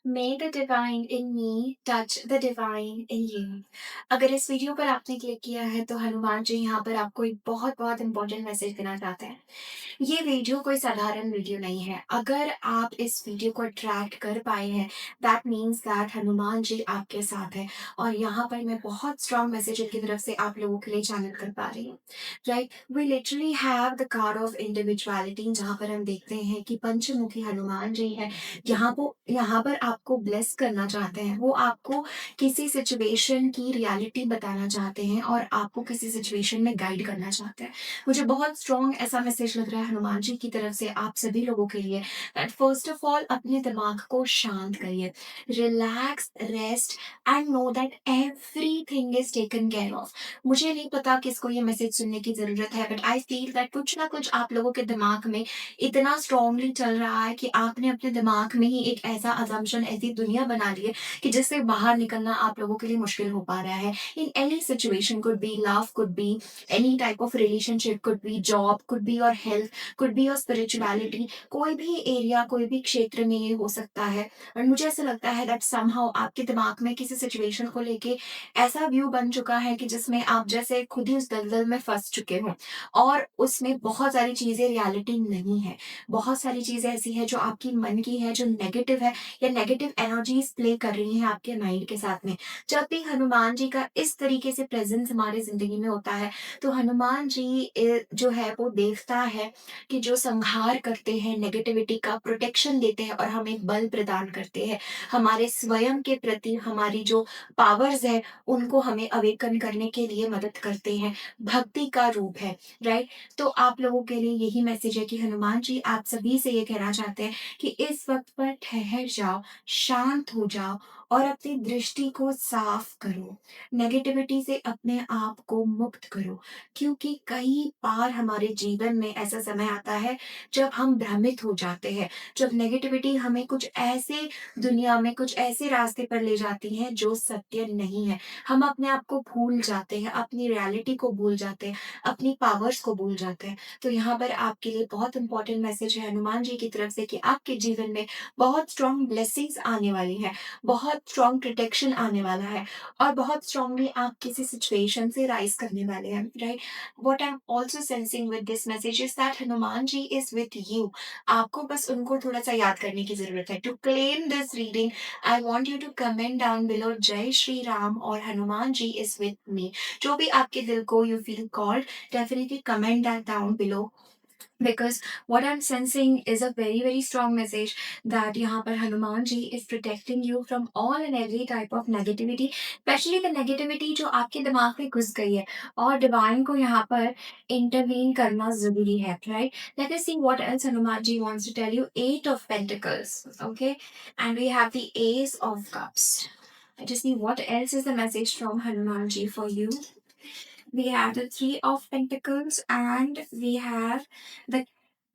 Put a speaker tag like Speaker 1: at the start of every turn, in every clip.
Speaker 1: May the divine in me touch the divine in you। अगर इस video पर आपने क्लिक किया है तो हनुमान जी यहाँ पर आपको एक बहुत बहुत इंपॉर्टेंट मैसेज देना चाहते हैं। ये वीडियो कोई साधारण वीडियो नहीं है। अगर आप इस वीडियो को अट्रैक्ट कर पाए हैं, दैट मीन्स दैट हनुमान जी आपके साथ है। और यहाँ पर मैं बहुत स्ट्रॉन्ग मैसेज की तरफ से आप लोगों के लिए चैनल कर पा रही हूँ। Right, we literally have the card of individuality, जहाँ पर हम देखते हैं कि पंचमुखी हनुमान जी है। यहाँ पर आपको ब्लेस करना चाहते हैं। वो आपको किसी सिचुएशन की रियलिटी बताना चाहते हैं और आपको किसी सिचुएशन में गाइड करना चाहते हैं। मुझे बहुत स्ट्रॉन्ग ऐसा मैसेज लग रहा है हनुमान जी की तरफ से आप सभी लोगों के लिए, दैट फर्स्ट ऑफ ऑल अपने दिमाग को शांत करिए, relax, rest and know that everything is taken care of. मुझे नहीं पता किसको ये मैसेज सुनने की जरूरत है, बट आई फील दैट कुछ ना कुछ आप लोगों के दिमाग में इतना स्ट्रांगली चल रहा है कि आपने अपने दिमाग में ही एक ऐसा अजम्पशन, ऐसी दुनिया बना ली है कि जिससे बाहर निकलना आप लोगों के लिए मुश्किल हो पा रहा है। In any situation, could be love, could be any type of relationship, could be job, could be your health, could be your spirituality, कोई भी एरिया, कोई भी क्षेत्र में ये हो सकता है। और मुझे ऐसा लगता है दैट समहाउ आपके दिमाग में किसी सिचुएशन को लेके ऐसा व्यू बन चुका है कि जिसमें आप जैसे खुद ही उस दलदल में फंस चुके हो और उसमें बहुत सारी चीजें रियलिटी नहीं है। बहुत सारी चीजें ऐसी है जो आपकी मन की है, जो नेगेटिव है या नेगेटिव एनर्जीज प्ले कर रही हैं आपके माइंड के साथ में। जब भी हनुमान जी का इस तरीके से प्रेजेंस हमारी जिंदगी में होता है तो हनुमान जी जो है वो देवता है कि जो संहार करते हैं, नेगेटिविटी का प्रोटेक्शन देते हैं और हमें बल प्रदान करते हैं। हमारे स्वयं के प्रति हमारी जो पावर्स है उनको हमें अवेकन करने के लिए मदद करते हैं। भक्ति का रूप है। राइट, तो आप लोगों के लिए यही मैसेज है कि हनुमान जी आप सभी से ये कहना चाहते हैं कि इस वक्त पर ठहर जाओ, शांत हो जाओ और अपनी दृष्टि को साफ करो। नेगेटिविटी से अपने आप को मुक्त करो, क्योंकि कई बार हमारे जीवन में ऐसा समय आता है जब हम भ्रमित हो जाते हैं, जब नेगेटिविटी हमें कुछ ऐसे दुनिया में, कुछ ऐसे रास्ते पर ले जाती है जो सत्य नहीं है। हम अपने आप को भूल जाते हैं, अपनी रियलिटी को भूल जाते हैं, अपनी पावर्स को भूल जाते हैं। तो यहाँ पर आपके लिए बहुत इंपॉर्टेंट मैसेज है हनुमान जी की तरफ से कि आपके जीवन में बहुत स्ट्रॉन्ग ब्लेसिंग्स आने वाली है, बहुत स्ट्रॉन्ग प्रोटेक्शन आने वाला है और बहुत स्ट्रॉन्गली आप किसी सिचुएशन से राइज करने वाले हैं। Right, what I am also sensing with this message is that Hanuman ji is with you. आपको बस उनको थोड़ा सा याद करने की जरूरत है। To claim this reading I want you to comment down below जय श्री राम और Hanuman ji is with me. जो भी आपके दिल को you feel called, definitely comment that down below, because what I'm sensing is a very very strong message that यहाँ पर Hanuman ji is protecting you from all and every type of negativity, especially the negativity जो आपके दिमाग में घुस गई है और डिवाइन को यहाँ पर intervene करना जरूरी है। right, let us see what else Hanuman ji wants to tell you। Eight of Pentacles, okay, and we have the Ace of Cups। Let us see what else is the message from Hanuman ji for you। We have the Three of Pentacles and we have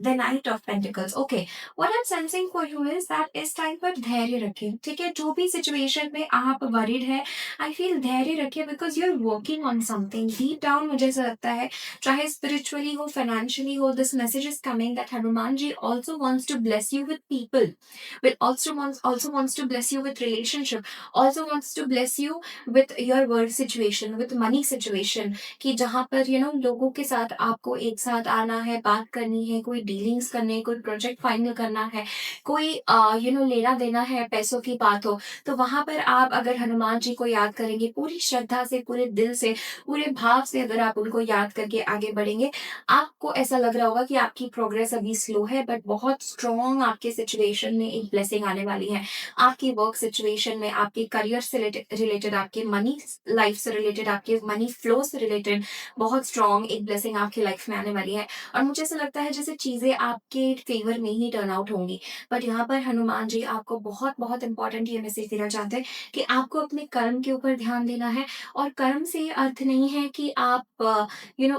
Speaker 1: the Knight of Pentacles। Okay, what I'm sensing for you is that इस time पर धैर्य रखें। ठीक है, जो भी situation में आप वरीड है, आई फील धैर्य रखिए because you are working on something deep down. मुझे ऐसा लगता है चाहे स्पिरिचुअली हो, फाइनेंशियली हो, this message is coming that Hanuman ji also wants to bless you with people, with also wants to bless you with relationship, also wants to bless you with your work situation, with money situation, कि जहाँ पर लोगों के साथ आपको एक साथ आना है, बात करनी है, कोई डीलिंग्स करनी है, कोई प्रोजेक्ट फाइनल करना है, कोई लेना देना है, पैसों की बात हो, तो वहां पर आप अगर हनुमान जी को याद करेंगे पूरी श्रद्धा से, पूरे दिल से, पूरे भाव से, अगर आप उनको याद करके आगे बढ़ेंगे, आपको ऐसा लग रहा होगा कि आपकी प्रोग्रेस अभी स्लो है बट बहुत स्ट्रॉन्ग आपके सिचुएशन में एक ब्लेसिंग आने वाली है। आपकी वर्क सिचुएशन में, आपके करियर से रिलेटेड, आपके मनी लाइफ से रिलेटेड, आपके मनी फ्लो से रिलेटेड बहुत स्ट्रॉन्ग एक ब्लेसिंग आपकी लाइफ में आने वाली है। और मुझे ऐसा लगता है जैसे चीजें आपके फेवर में ही टर्न आउट होंगी। बट यहाँ पर हनुमान जी आपको बहुत बहुत इंपॉर्टेंट ये मैसेज देना चाहते हैं कि आपको अपने कर्म के ऊपर ध्यान देना है। और कर्म से ये अर्थ नहीं है कि आप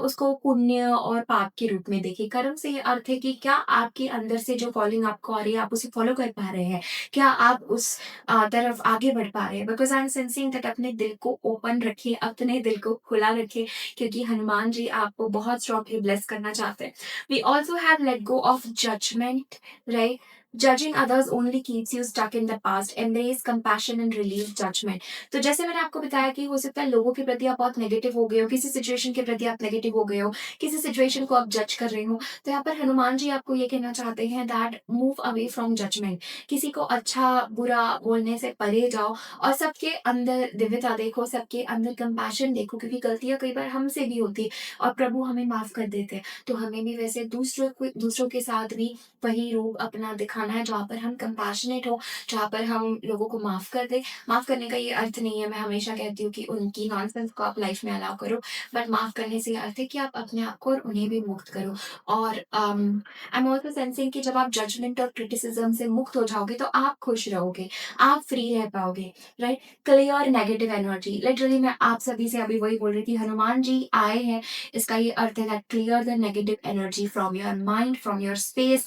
Speaker 1: उसको पुण्य और पाप के रूप में देखिए। कर्म से ये अर्थ है कि क्या आपके अंदर से जो कॉलिंग आपको आ रही है आप उसे फॉलो कर पा रहे हैं, क्या आप उस तरफ आगे बढ़ पा रहे हैं। Because I am sensing that अपने दिल को ओपन रखिए, अपने दिल को खुला रखिए, क्योंकि हनुमान जी आपको बहुत स्ट्रॉन्गली ब्लेस करना चाहते हैं। We also have let go of judgement, right. Judging others only keeps you stuck in the past, embrace compassion and relieve judgement. तो जैसे मैंने आपको बताया कि हो सकता है लोगों के प्रति आप बहुत नेगेटिव हो गए हो, किसी सिचुएशन के प्रति आप नेगेटिव हो गए हो, किसी सिचुएशन को आप जज कर रहे हो, तो यहाँ पर हनुमान जी आपको ये कहना चाहते हैं that move away from judgement. किसी को अच्छा बुरा बोलने से परे जाओ और सबके अंदर दिव्यता देखो, सबके अंदर कंपैशन देखो, क्योंकि गलतियां कई बार हमसे भी होती है और प्रभु हमें माफ कर देते हैं। तो हमें भी वैसे दूसरों के साथ भी वही रूप अपना दिखाना है जहाँ पर हम कंपैशनेट हो, जहाँ पर हम लोगों को माफ कर दे। माफ करने का ये अर्थ नहीं है, मैं हमेशा कहती हूँ कि उनकी नॉनसेंस को आप लाइफ में अलाउ करो, बट माफ करने से ये अर्थ है कि आप अपने आप को और उन्हें भी मुक्त करो। और आई एम ऑल्सो सेंसिंग कि जब आप जजमेंट और क्रिटिसिज्म से मुक्त हो जाओगे तो आप खुश रहोगे, आप फ्री रह पाओगे, right. Clear negative energy, literally मैं आप सभी से अभी वही बोल रही थी, हनुमान जी आए हैं, इसका ये अर्थ है that clear the negative energy from your mind, from your space,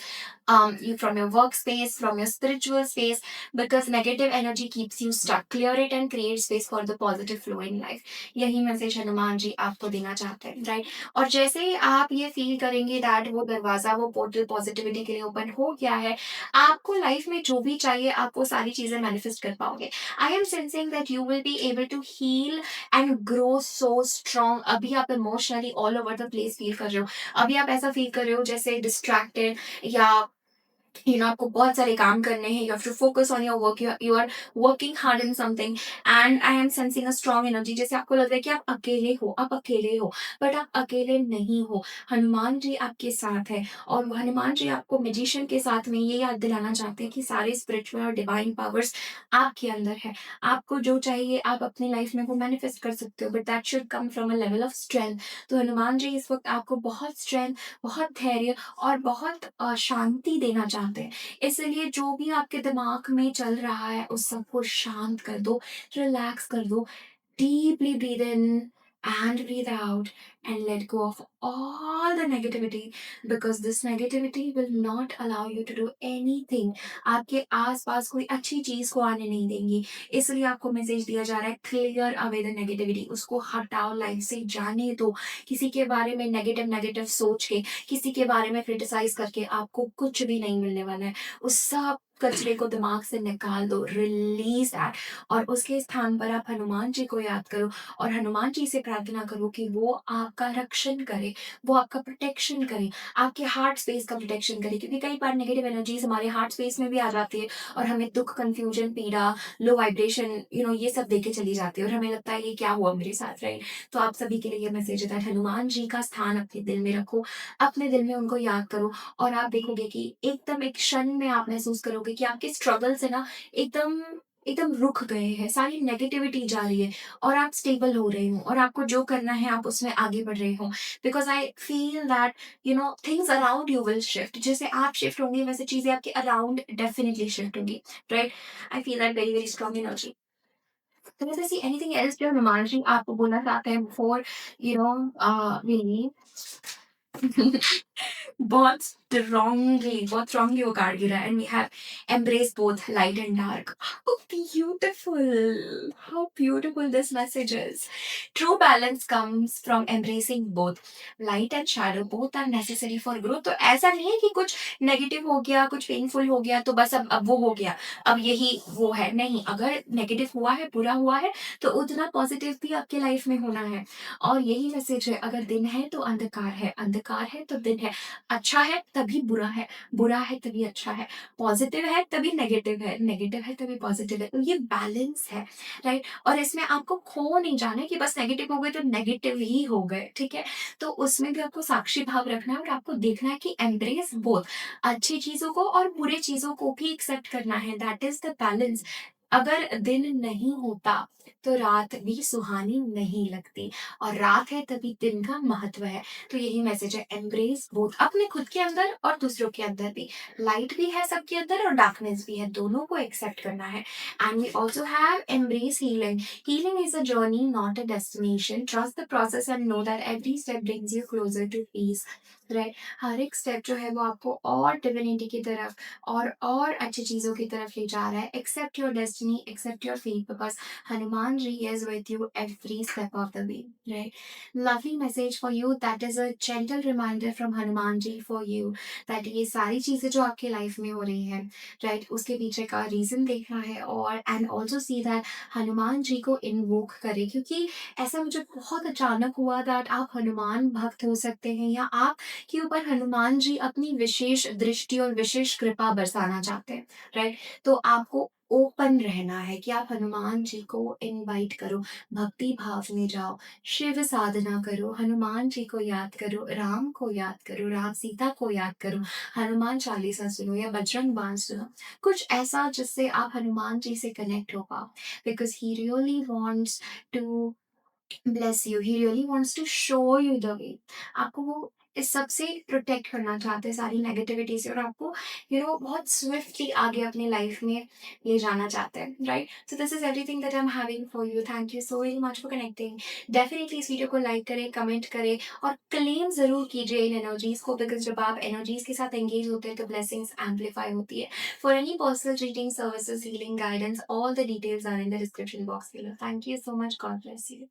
Speaker 1: from your workspace, from your spiritual space, because negative energy keeps you stuck. Clear it and create space for the positive flow in life. यही message Hanuman ji आपको देना चाहते हैं, right. और जैसे ही आप ये feel करेंगे दैट वो दरवाजा, वो पोर्टल पॉजिटिविटी के लिए ओपन हो गया है, आपको लाइफ में जो भी चाहिए आप वो सारी चीजें मैनिफेस्ट कर पाओगे। I am sensing that you will be able to heal and grow so strong. अभी आप emotionally all over the place feel कर रहे हो, अभी आप ऐसा फील कर रहे हो जैसे डिस्ट्रैक्टेड, या आपको बहुत सारे काम करने हैं, you have to focus on your work, you are working hard in something, and I am sensing a strong energy, जैसे आपको लग रहा है कि आप अकेले हो, आप अकेले हो, बट आप अकेले नहीं हो। हनुमान जी आपके साथ है, और वो हनुमान जी आपको मैजिशियन के साथ में ये याद दिलाना चाहते हैं कि सारे स्पिरिचुअल और डिवाइन पावर्स आपके अंदर है। आपको जो चाहिए आप अपनी लाइफ में वो मैनिफेस्ट कर सकते हो, but that should come from a level of strength. तो हनुमान जी इस वक्त आपको बहुत स्ट्रेंथ, बहुत धैर्य और बहुत शांति देना चाहते हैं। इसलिए जो भी आपके दिमाग में चल रहा है उस सबको शांत कर दो, रिलैक्स कर दो, deeply breathe in and breathe out and let go of all the negativity, because this negativity will not allow you to do anything. आपके आसपास कोई अच्छी चीज को आने नहीं देंगी। इसलिए आपको मैसेज दिया जा रहा है क्लियर अवे द नेगेटिविटी, उसको हटाओ लाइफ से, जाने दो। किसी के बारे में नेगेटिव नेगेटिव सोच के, किसी के बारे में क्रिटिसाइज करके आपको कुछ भी नहीं मिलने वाला है। उस सब कचरे को दिमाग से निकाल दो, रिलीज दैट, और उसके स्थान पर आप हनुमान जी को याद करो और हनुमान जी से प्रार्थना करो कि वो आपका रक्षण करे, वो आपका प्रोटेक्शन करे, आपके हार्ट स्पेस का प्रोटेक्शन करे, क्योंकि कई बार नेगेटिव एनर्जीज हमारे हार्ट स्पेस में भी आ जाती है और हमें दुख, कंफ्यूजन, पीड़ा, लो वाइब्रेशन, ये सब देके चली जाती है और हमें लगता है ये क्या हुआ मेरे साथ, राइट। तो आप सभी के लिए ये मैसेज है that हनुमान जी का स्थान अपने दिल में रखो, अपने दिल में उनको याद करो, और आप देखोगे कि एकदम एक क्षण में आप महसूस करोगे कि आपके स्ट्रगल से ना एकदम एकदम रुक गए हैं, सारी नेगेटिविटी जा रही है और आप स्टेबल हो रहे हो और आपको जो करना है आप उसमें आगे बढ़ रहे हो। Because I feel that things around you will shift, जैसे आप शिफ्ट होंगे वैसे चीजें आपके अराउंड डेफिनेटली शिफ्ट होंगी, right. I feel that very very strong energy. तो वैसे सी एनीथिंग एल्स जो हनुमान जी आपको बोलना चाहते हैं बिफोर वी लीव? बहुत strongly वो कार्ड गिरा है, and we have embraced both light and dark. How beautiful this message is. True balance comes from embracing both. Light and shadow both are necessary for growth. तो ऐसा नहीं है कि कुछ नेगेटिव हो गया, कुछ पेनफुल हो गया तो बस अब वो हो गया, अब यही वो है, नहीं। अगर नेगेटिव हुआ है, बुरा हुआ है, तो उतना पॉजिटिव भी आपके लाइफ में होना है। और यही मैसेज है, अगर दिन है तो अंधकार है, अंधकार है तो दिन है, अच्छा है तभी बुरा है, बुरा है तभी अच्छा है, पॉजिटिव है तभी नेगेटिव है, नेगेटिव है तभी पॉजिटिव है। तो ये बैलेंस है, राइट। और इसमें आपको खो नहीं जाना है कि बस नेगेटिव हो गए तो नेगेटिव ही हो गए, ठीक है। तो उसमें भी आपको साक्षी भाव रखना है और आपको देखना है कि एम्ब्रेस बोथ, अच्छी चीजों को और बुरे चीजों को भी एक्सेप्ट करना है, दैट इज द बैलेंस। अगर दिन नहीं होता तो रात भी सुहानी नहीं लगती, और रात है तभी दिन का महत्व है। तो यही मैसेज है, एम्ब्रेस बोथ, अपने खुद के अंदर और दूसरों के अंदर भी। लाइट भी है सबके अंदर और डार्कनेस भी है, दोनों को एक्सेप्ट करना है। And we also have embrace healing. Healing is a journey, not a destination. Trust the process and know that every step brings you closer to peace. Right? हर एक स्टेप जो है वो आपको और डिविनिटी की तरफ और अच्छी चीज़ों की तरफ ले जा रहा है। Accept your destiny, accept your fate, because Hanuman ji is with you every step of the way, right? Lovely message for you, that is a gentle reminder from Hanuman ji for you, that ये सारी चीज़ें जो आपकी लाइफ में हो रही हैं, राइट? उसके पीछे का रीज़न देखना है और and also see that Hanuman ji को इन्वोक करें, क्योंकि ऐसा मुझे बहुत अचानक हुआ दैट आप हनुमान भक्त हो सकते हैं या आप के ऊपर हनुमान जी अपनी विशेष दृष्टि और विशेष कृपा बरसाना चाहते हैं, राइट? तो आपको ओपन रहना है कि आप हनुमान जी को इनवाइट करो, भक्ति भाव में जाओ, शिव साधना करो, हनुमान जी को याद करो, राम को याद करो, राम सीता को याद करो, हनुमान चालीसा सुनो या बजरंग बाण सुनो, कुछ ऐसा जिससे आप हनुमान जी से कनेक्ट हो पाओ, because he really wants to bless you, he really wants to show you the way. आपको वो इस सब से प्रोटेक्ट करना चाहते हैं, सारी नेगेटिविटी से, और आपको बहुत स्विफ्टली आगे अपनी लाइफ में ले जाना चाहते हैं, right? So this is everything that I am having for you. Thank you so very much for connecting. Definitely इस वीडियो को लाइक करें, कमेंट करें और क्लेम ज़रूर कीजिए इन एनर्जीज़ को, बिकॉज जब आप एनर्जीज़ के साथ एंगेज होते हैं तो ब्लेसिंग्स एम्पलीफाई होती है। For any personal reading services, healing guidance, all the details are in the description box below. Thank you so much, God bless you.